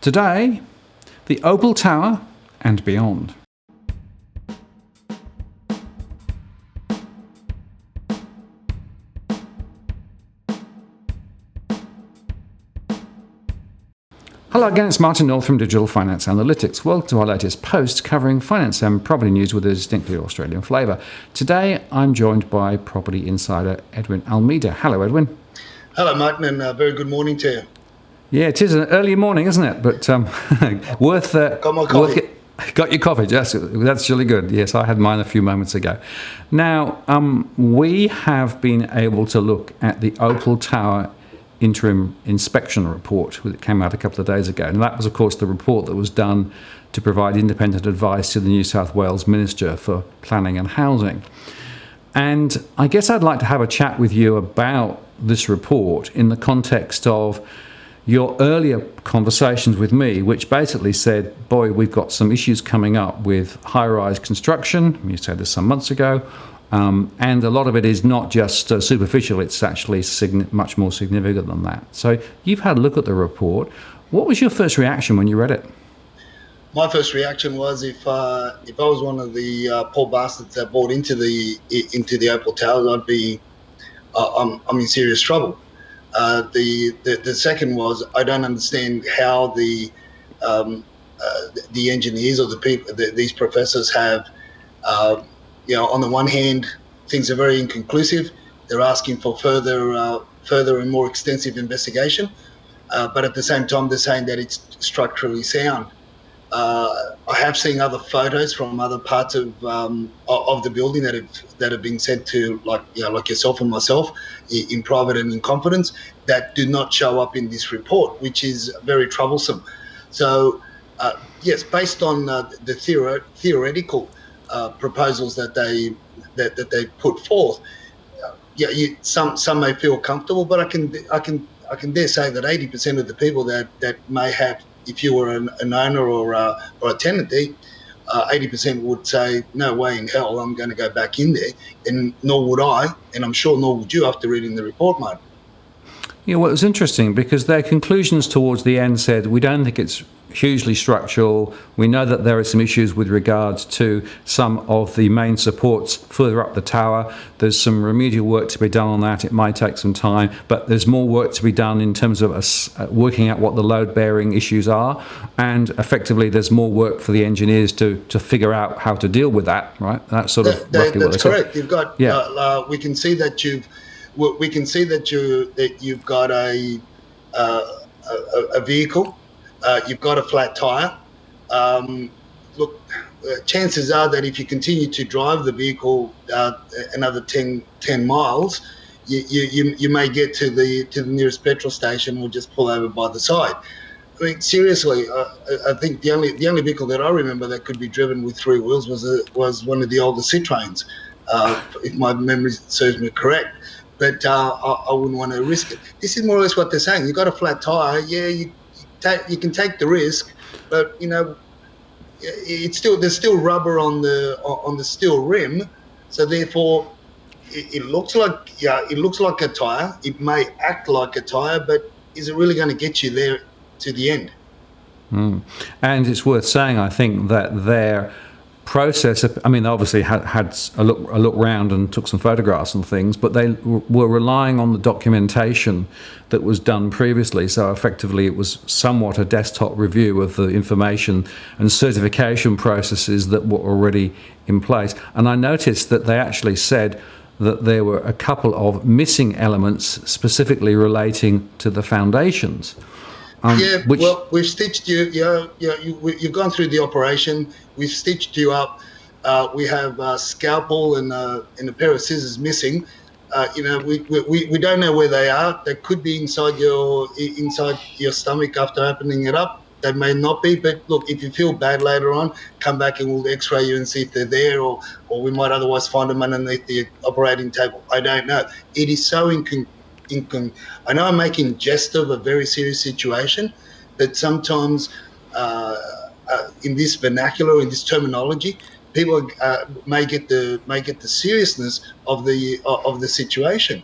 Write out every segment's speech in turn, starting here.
Today, the Opal Tower and beyond. Hello again, it's Martin North from Digital Finance Analytics. Welcome to our latest post covering finance and property news with a distinctly Australian flavour. Today, I'm joined by Property Insider Edwin Almeida. Hello, Edwin. Hello, Martin, and a very good morning to you. Yeah, it is an early morning, isn't it? But worth... Got my coffee. Got your coffee, that's really good. Yes, I had mine a few moments ago. Now, we have been able to look at the Opal Tower interim inspection report that came out a couple of days ago. And that was, of course, the report that was done to provide independent advice to the New South Wales Minister for Planning and Housing. And I guess I'd like to have a chat with you about this report in the context of your earlier conversations with me, which basically said, boy, we've got some issues coming up with high-rise construction. You said this some months ago. And a lot of it is not just superficial, it's actually much more significant than that. So you've had a look at the report. What was your first reaction when you read it? My first reaction was if I was one of the poor bastards that bought into the Opal Towers, I'm in serious trouble. The second was I don't understand how the engineers or the people, these professors have. On the one hand, things are very inconclusive. They're asking for further and more extensive investigation, but at the same time, they're saying that it's structurally sound. I have seen other photos from other parts of the building that have been sent to like yourself and myself in private and in confidence that do not show up in this report, which is very troublesome. So, yes, based on the theoretical proposals that they put forth, some may feel comfortable, but I can dare say that 80% of the people that may have, if you were an owner or a tenant there, 80% would say, no way in hell I'm going to go back in there, and nor would I, and I'm sure nor would you after reading the report, mate. Yeah, well, it was interesting because their conclusions towards the end said, we don't think it's hugely structural. We know that there are some issues with regards to some of the main supports further up the tower. There's some remedial work to be done on that. It might take some time, but there's more work to be done in terms of us working out what the load-bearing issues are. And effectively, there's more work for the engineers to figure out how to deal with that, right? That's sort of roughly what they said. That's correct. You've got, we can see that you've got a vehicle. You've got a flat tire. Chances are that if you continue to drive the vehicle another 10 miles, you may get to the nearest petrol station or just pull over by the side. I mean, seriously, I think the only vehicle that I remember that could be driven with three wheels was one of the older Citroens, if my memory serves me correct. But I wouldn't want to risk it. This is more or less what they're saying. You've got a flat tire. Yeah, you can take the risk, but there's still rubber on the steel rim, so therefore it looks like a tire. It may act like a tire, but is it really going to get you there to the end? And it's worth saying, I think, that their process, I mean, they obviously had a look round and took some photographs and things, but they were relying on the documentation that was done previously. So effectively it was somewhat a desktop review of the information and certification processes that were already in place. And I noticed that they actually said that there were a couple of missing elements specifically relating to the foundations. Well, we've stitched you. You've gone through the operation. We've stitched you up. We have a scalpel and a pair of scissors missing. We don't know where they are. They could be inside your stomach after opening it up. They may not be. But look, if you feel bad later on, come back and we'll X-ray you and see if they're there, or we might otherwise find them underneath the operating table. I don't know. It is so I know I'm making jest of a very serious situation, but sometimes in this vernacular, in this terminology, people may get the seriousness of the situation.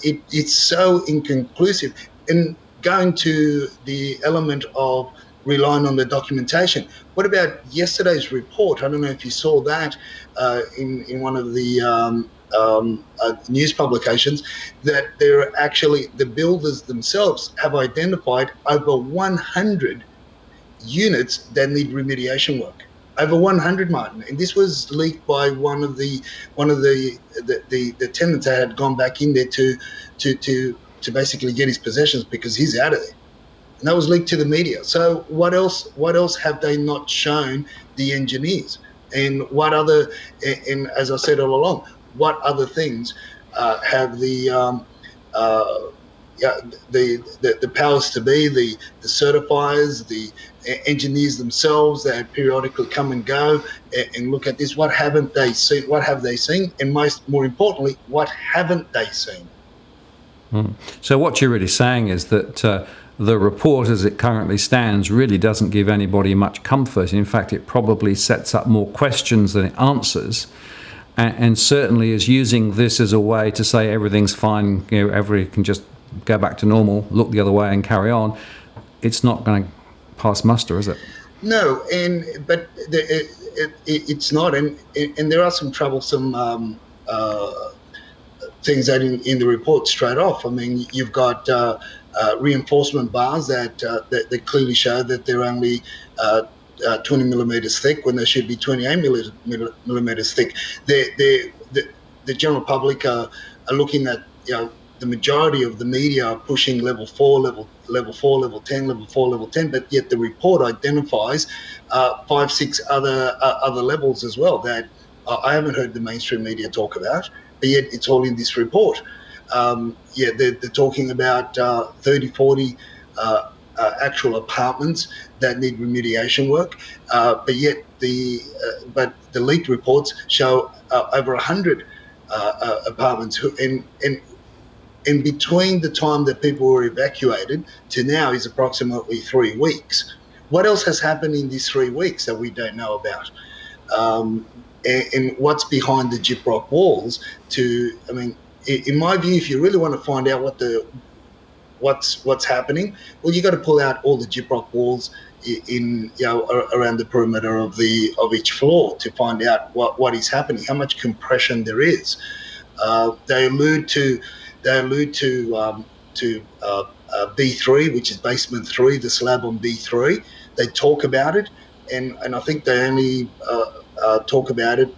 It's so inconclusive. And going to the element of relying on the documentation, what about yesterday's report? I don't know if you saw that in one of the news publications, that they're actually, the builders themselves have identified over 100 units that need remediation work. Over 100, Martin, and this was leaked by one of the tenants that had gone back in there to basically get his possessions because he's out of there, and that was leaked to the media. So what else have they not shown the engineers? And what other, and as I said all along, what other things have the powers to be, the certifiers, the engineers themselves that periodically come and go and look at this? What haven't they seen? What have they seen? And more importantly, what haven't they seen? So what you're really saying is that the report as it currently stands really doesn't give anybody much comfort. In fact, it probably sets up more questions than it answers, and certainly is using this as a way to say everything's fine, everybody can just go back to normal, look the other way and carry on. It's not going to pass muster, is it? No, but it's not, and there are some troublesome things that in the report straight off. I mean, you've got reinforcement bars that clearly show that they're only 20 millimeters thick when they should be 28 millimeters thick. The general public are looking at, the majority of the media are pushing level 4, level 4, level 10, level 4, level 10, but yet the report identifies 5, 6 other levels as well that I haven't heard the mainstream media talk about, but yet it's all in this report. They're talking about 30, 40 actual apartments that need remediation work, but yet the leaked reports show over 100 apartments and between the time that people were evacuated to now is approximately 3 weeks. What else has happened in these 3 weeks that we don't know about? And what's behind the gyprock walls? In my view, if you really want to find out what's happening, well, you got to pull out all the gyprock walls around the perimeter of each floor to find out what is happening, how much compression there is. They allude to B3, which is basement 3, the slab on B3. They talk about it, and I think they only talk about it.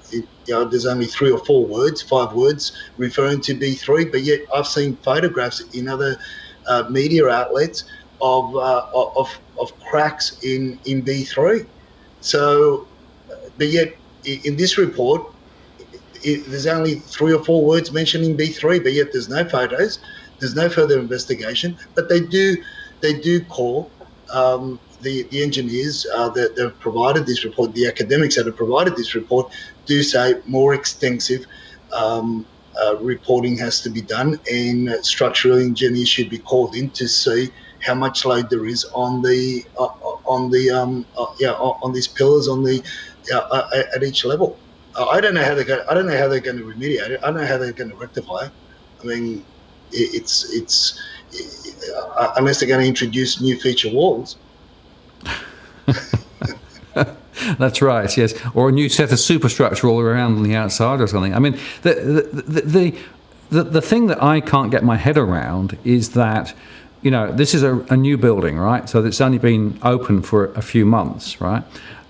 There's only 3 or 4 words, 5 words referring to B3, but yet I've seen photographs in other media outlets of cracks in B3. So, but yet in this report, there's only 3 or 4 words mentioning B3, but yet there's no photos, there's no further investigation. But they do call the engineers that have provided this report, the academics that have provided this report, do say more extensive reporting has to be done, and structural engineers should be called in to see how much load there is on these pillars at each level. I don't know how they're going to remediate it. I don't know how they're going to rectify it. I mean, it's unless they're going to introduce new feature walls. That's right, yes, or a new set of superstructure all around on the outside or something. I mean, the thing that I can't get my head around is that, this is a new building, right? So it's only been open for a few months, right?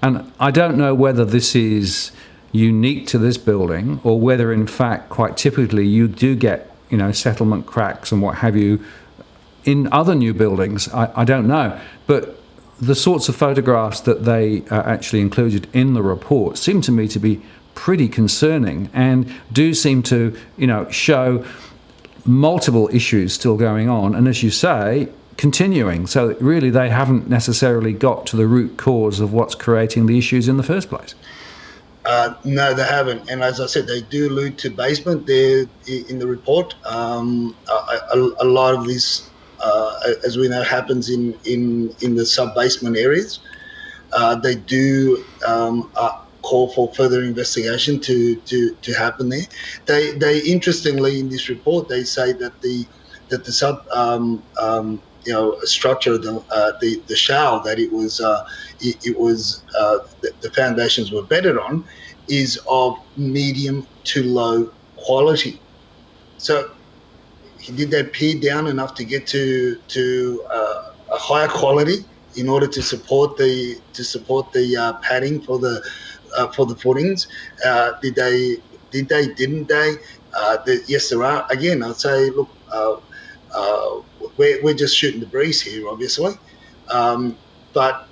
And I don't know whether this is unique to this building or whether, in fact, quite typically you do get, settlement cracks and what have you in other new buildings. I don't know, but the sorts of photographs that they actually included in the report seem to me to be pretty concerning and do seem to, show multiple issues still going on, and as you say, continuing. So really they haven't necessarily got to the root cause of what's creating the issues in the first place. No, they haven't. And as I said, they do allude to basement there in the report. A lot of this, as we know, happens in the sub-basement areas. They do call for further investigation to happen there. They interestingly, in this report, they say that the a structure of the shale that the foundations were bedded on is of medium to low quality. So did they peer down enough to get to a higher quality in order to support the padding for the footings? Did they? Didn't they? Yes, there are. Again, I'd say, look, we're just shooting the breeze here, obviously, but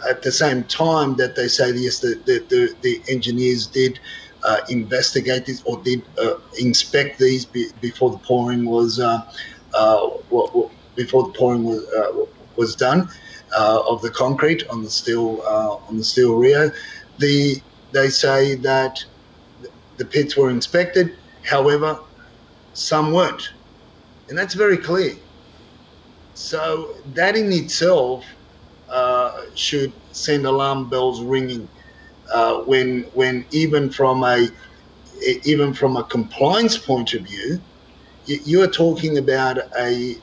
at the same time that they say yes, the engineers did investigate this or did inspect these before the pouring was was done of the concrete on the steel Rio. They say that the pits were inspected, however, some weren't, and that's very clear. So that in itself should send alarm bells ringing when even from a compliance point of view, you are talking about a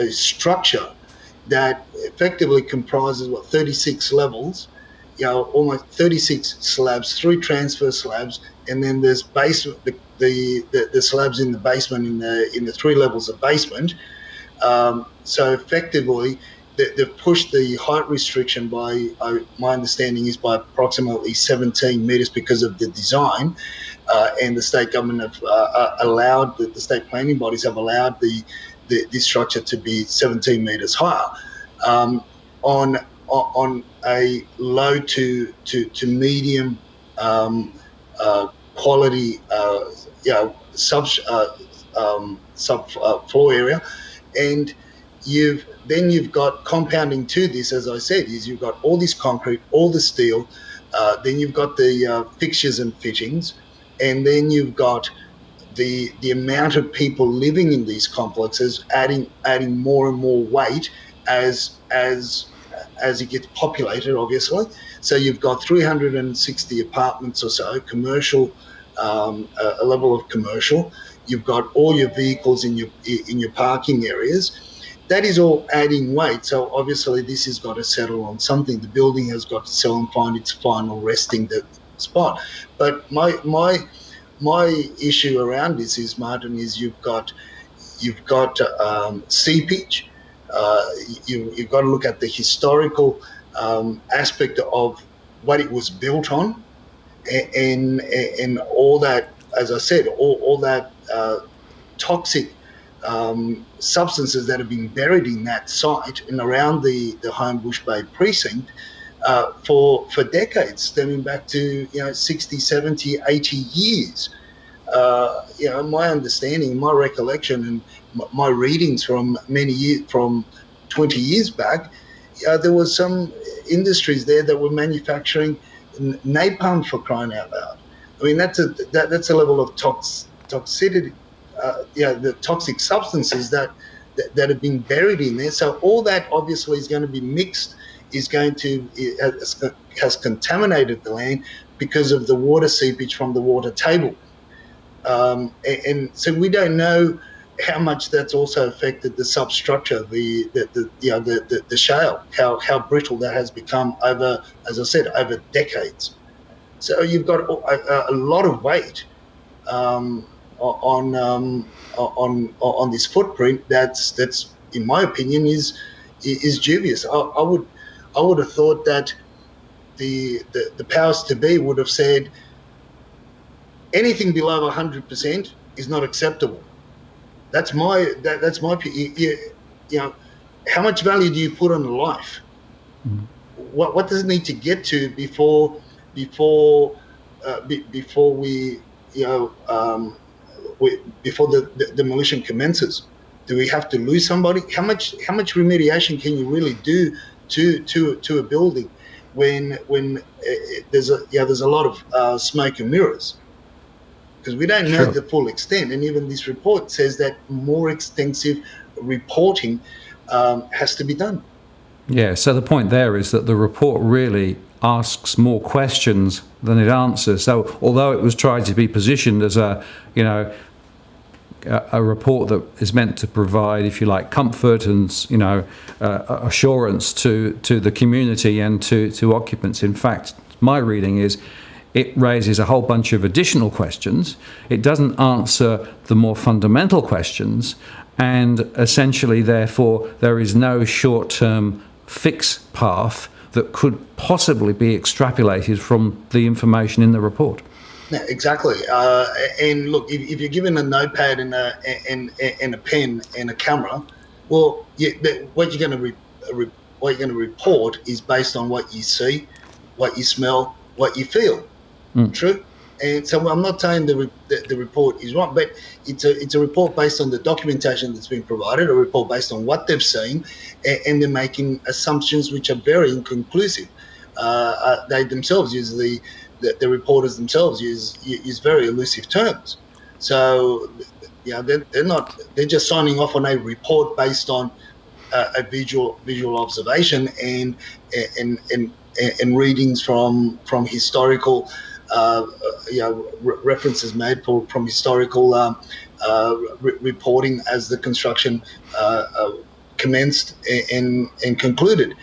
structure that effectively comprises 36 levels, almost 36 slabs, 3 transfer slabs, and then there's basement, the slabs in the basement in the 3 levels of basement. So effectively, they've pushed the height restriction by, my understanding is, by approximately 17 metres because of the design, and the state government have allowed, the state planning bodies have allowed this structure to be 17 metres higher. On a low to medium quality sub floor area, and you've got compounding to this, as I said, is you've got all this concrete, all the steel, then you've got the fixtures and fittings, and then you've got the amount of people living in these complexes adding more and more weight as it gets populated, obviously. So you've got 360 apartments or so, commercial, a level of commercial. You've got all your vehicles in your parking areas. That is all adding weight. So obviously this has got to settle on something. The building has got to settle and find its final resting spot. But my issue around this is, Martin, is you've got seepage. You've got to look at the historical aspect of what it was built on, and all that, as I said, all that toxic substances that have been buried in that site and around the Homebush Bay precinct for decades, stemming back to 60, 70, 80 years. My understanding, my recollection, and my readings from many years, from 20 years back, there was some industries there that were manufacturing napalm, for crying out loud. I mean, that's a level of toxicity, the toxic substances that have been buried in there. So all that obviously is going to be mixed, has contaminated the land because of the water seepage from the water table. And so we don't know how much that's also affected the substructure, the shale, how brittle that has become over, as I said, over decades. So you've got a lot of weight on this footprint. That's in my opinion is dubious. I would have thought that the powers to be would have said anything below 100% is not acceptable. That's my how much value do you put on a life? Mm-hmm. What does it need to get to before we before the demolition commences? Do we have to lose somebody? How much remediation can you really do to a building when there's a lot of smoke and mirrors? Because we don't know the full extent, and even this report says that more extensive reporting has to be done. Yeah, so the point there is that the report really asks more questions than it answers. So although it was tried to be positioned as a a report that is meant to provide, if you like, comfort and assurance to the community and to occupants. In fact, my reading is it raises a whole bunch of additional questions. It doesn't answer the more fundamental questions, and essentially, therefore, there is no short-term fix path that could possibly be extrapolated from the information in the report. Yeah, exactly. And look, if you're given a notepad and a pen and a camera, well, what you're going to report is based on what you see, what you smell, what you feel. True. And so I'm not saying the report is wrong, but it's a report based on the documentation that's been provided, a report based on what they've seen, and they're making assumptions which are very inconclusive. They themselves use the reporters themselves use very elusive terms. So they're just signing off on a report based on a visual observation and readings from historical references made from historical reporting as the construction commenced and concluded.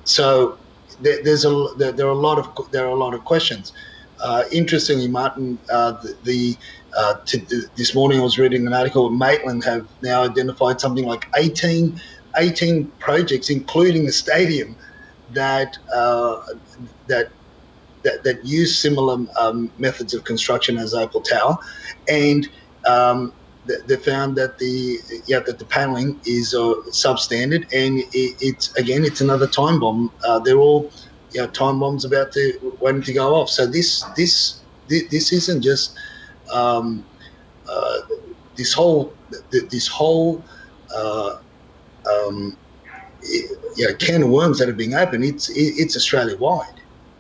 So there are a lot of questions. Interestingly, Martin, this morning I was reading an article. Maitland have now identified something like 18 projects, including a stadium, that use similar methods of construction as Opal Tower, and they found that the panelling is substandard, and it's another time bomb. They're all time bombs waiting to go off. So this isn't just this whole can of worms that are being opened. It's Australia wide.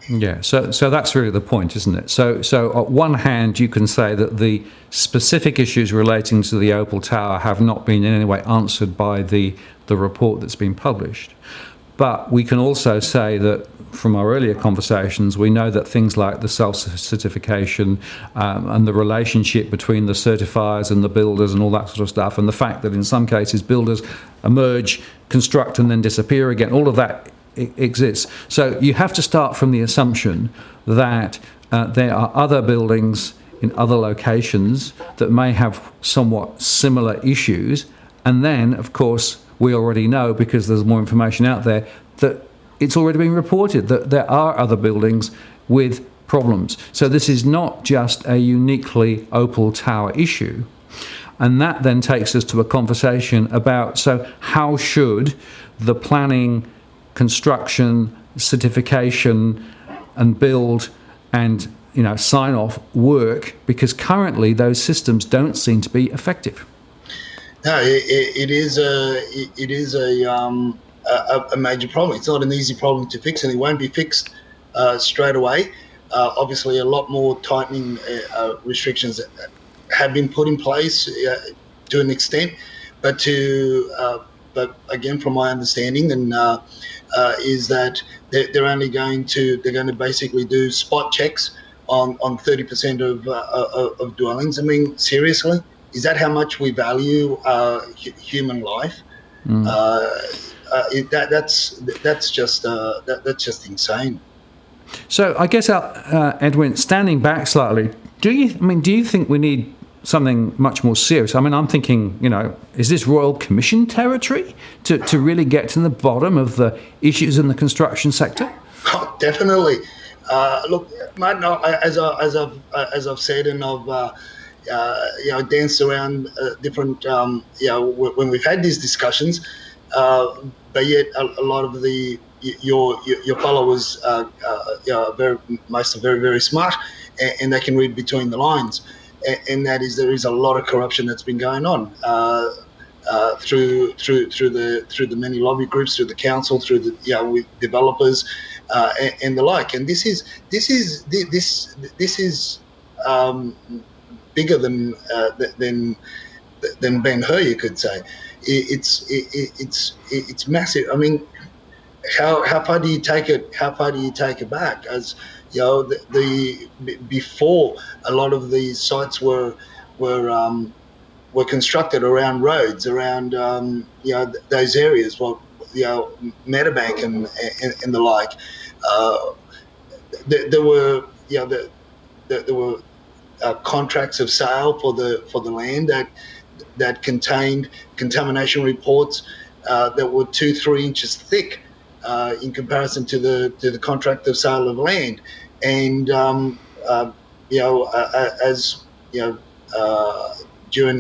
Yeah, so that's really the point, isn't it? So on one hand, you can say that the specific issues relating to the Opal Tower have not been in any way answered by the report that's been published. But we can also say that from our earlier conversations, we know that things like the self-certification and the relationship between the certifiers and the builders and all that sort of stuff, and the fact that in some cases builders emerge, construct and then disappear again, all of that exists. So you have to start from the assumption that there are other buildings in other locations that may have somewhat similar issues. And then, of course, we already know, because there's more information out there, that it's already been reported that there are other buildings with problems. So this is not just a uniquely Opal Tower issue. And that then takes us to a conversation about, so how should the planning, construction, certification and build and sign off work, because currently those systems don't seem to be effective. No, it is a major problem. It's not an easy problem to fix, and it won't be fixed straight away. Obviously, a lot more tightening restrictions have been put in place to an extent, but again, from my understanding, and is that they're going to basically do spot checks on 30% of dwellings. I mean, seriously, is that how much we value human life? That's just insane. So I guess, Edwin, standing back slightly, do you think we need something much more serious? I mean, I'm thinking, is this Royal Commission territory to really get to the bottom of the issues in the construction sector? Oh, definitely. Look, Martin, as I've said, and I've danced around different, when we've had these discussions, but yet a lot of your followers, most are very, very smart, and they can read between the lines. And that is, there is a lot of corruption that's been going on through the many lobby groups, through the council, through the with developers and the like. And this is bigger than Ben-Hur, you could say. It's massive. I mean, how far do you take it? How far do you take it back? As before, a lot of these sites were were constructed around roads, around those areas, Meadowbank and the like. There were there were contracts of sale for the land that contained contamination reports that were 2-3 inches thick in comparison to the contract of sale of land. And during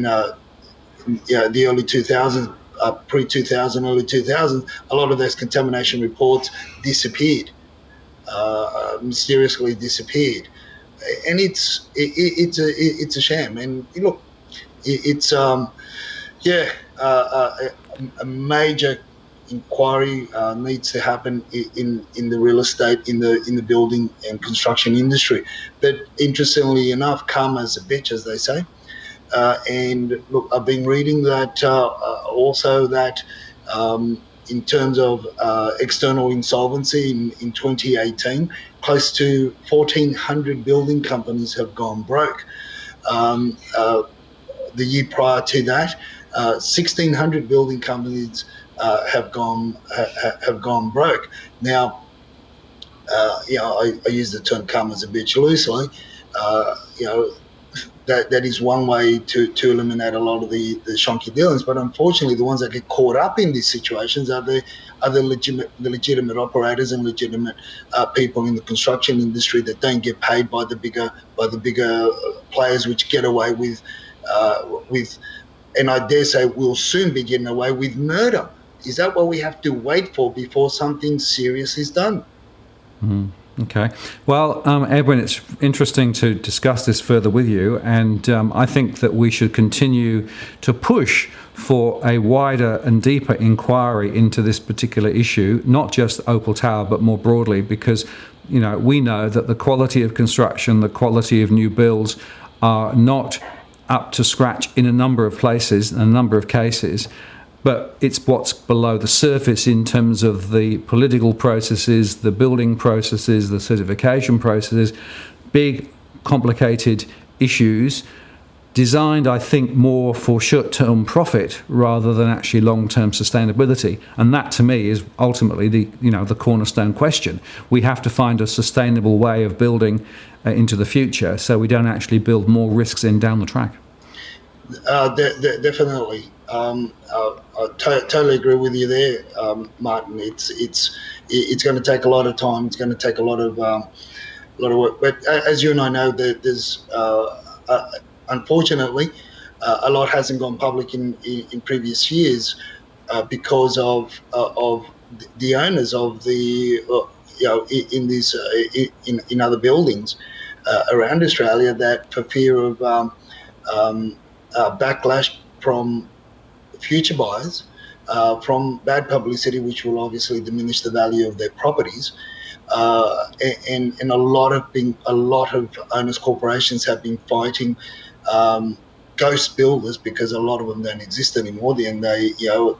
the early 2000s, pre-2000, early 2000s, a lot of those contamination reports disappeared, mysteriously disappeared, and it's a sham. And look, it's a major inquiry needs to happen in the real estate, in the building and construction industry. But interestingly enough, karma's a bitch, as they say. And look, I've been reading that also that in terms of external insolvency in 2018, close to 1,400 building companies have gone broke. The year prior to that, 1,600 building companies have gone broke. Now, I use the term "karma's a bitch" loosely. That is one way to eliminate a lot of the shonky dealings. But unfortunately, the ones that get caught up in these situations are the legitimate operators and legitimate people in the construction industry that don't get paid by the bigger players, which get away with, and I dare say will soon be getting away with, murder. Is that what we have to wait for before something serious is done? Mm. Okay. Well, Edwin, it's interesting to discuss this further with you, and I think that we should continue to push for a wider and deeper inquiry into this particular issue, not just Opal Tower, but more broadly, because we know that the quality of construction, the quality of new builds are not up to scratch in a number of places, in a number of cases. But it's what's below the surface in terms of the political processes, the building processes, the certification processes, big, complicated issues designed, I think, more for short-term profit rather than actually long-term sustainability. And that, to me, is ultimately the cornerstone question. We have to find a sustainable way of building into the future, so we don't actually build more risks in down the track. Definitely. I totally agree with you there, Martin. It's going to take a lot of time. It's going to take a lot of work. But as you and I know, there's unfortunately a lot hasn't gone public in previous years because of the owners of the in other buildings around Australia, that for fear of backlash from future buyers, from bad publicity, which will obviously diminish the value of their properties, and a lot of owners' corporations have been fighting ghost builders, because a lot of them don't exist anymore. And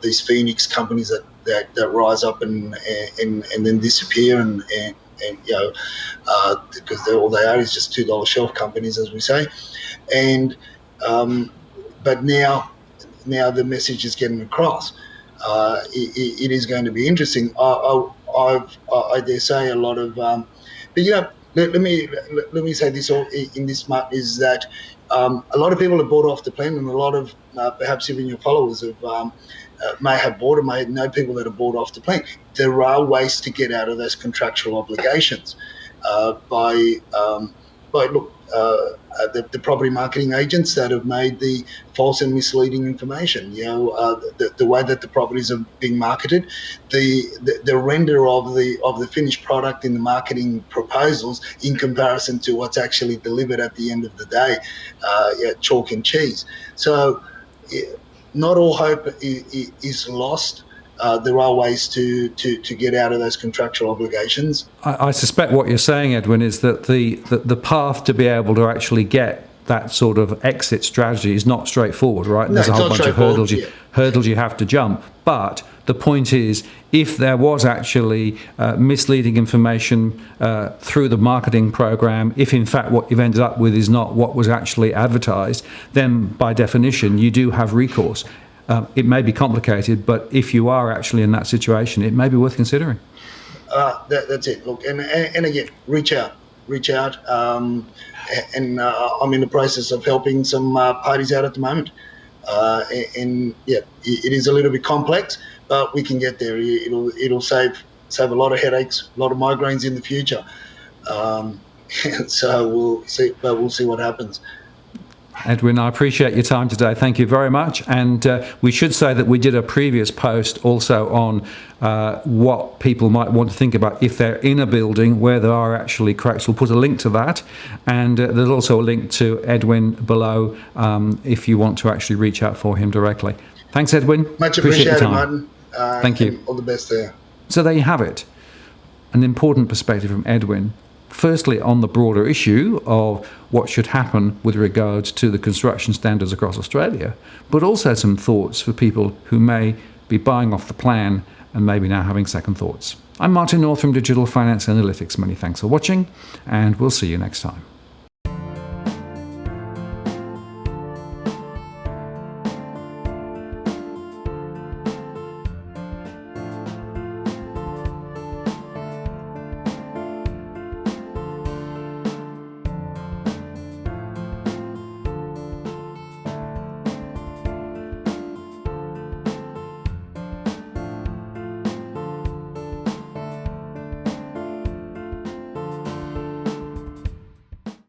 these phoenix companies that rise up and then disappear and because all they are is just $2 shelf companies, as we say, and but now the message is getting across. It is going to be interesting. I dare say a lot of, but let me say this all in this much, is that a lot of people have bought off the plan, and a lot of perhaps even your followers have may have bought or may know people that have bought off the plan. There are ways to get out of those contractual obligations by the property marketing agents that have made the false and misleading information. The way that the properties are being marketed, the render of the finished product in the marketing proposals in comparison to what's actually delivered at the end of the day, chalk and cheese. So not all hope is lost. There are ways to get out of those contractual obligations. I suspect what you're saying, Edwin, is that the path to be able to actually get that sort of exit strategy is not straightforward, right? No, There's a it's whole not bunch of straightforward, hurdles you have to jump. But the point is, if there was actually misleading information through the marketing program, if in fact what you've ended up with is not what was actually advertised, then by definition you do have recourse. It may be complicated, but if you are actually in that situation, it may be worth considering. That's it. Look, and again, reach out. I'm in the process of helping some parties out at the moment. And yeah, it is a little bit complex, but we can get there. It'll save a lot of headaches, a lot of migraines in the future. So we'll see, but we'll see what happens. Edwin, I appreciate your time today. Thank you very much. And we should say that we did a previous post also on what people might want to think about if they're in a building where there are actually cracks. We'll put a link to that. And there's also a link to Edwin below if you want to actually reach out for him directly. Thanks, Edwin. Much appreciated, your time. Martin. Thank you. All the best there. So there you have it. An important perspective from Edwin. Firstly, on the broader issue of what should happen with regards to the construction standards across Australia, but also some thoughts for people who may be buying off the plan and maybe now having second thoughts. I'm Martin North from Digital Finance Analytics. Many thanks for watching, and we'll see you next time.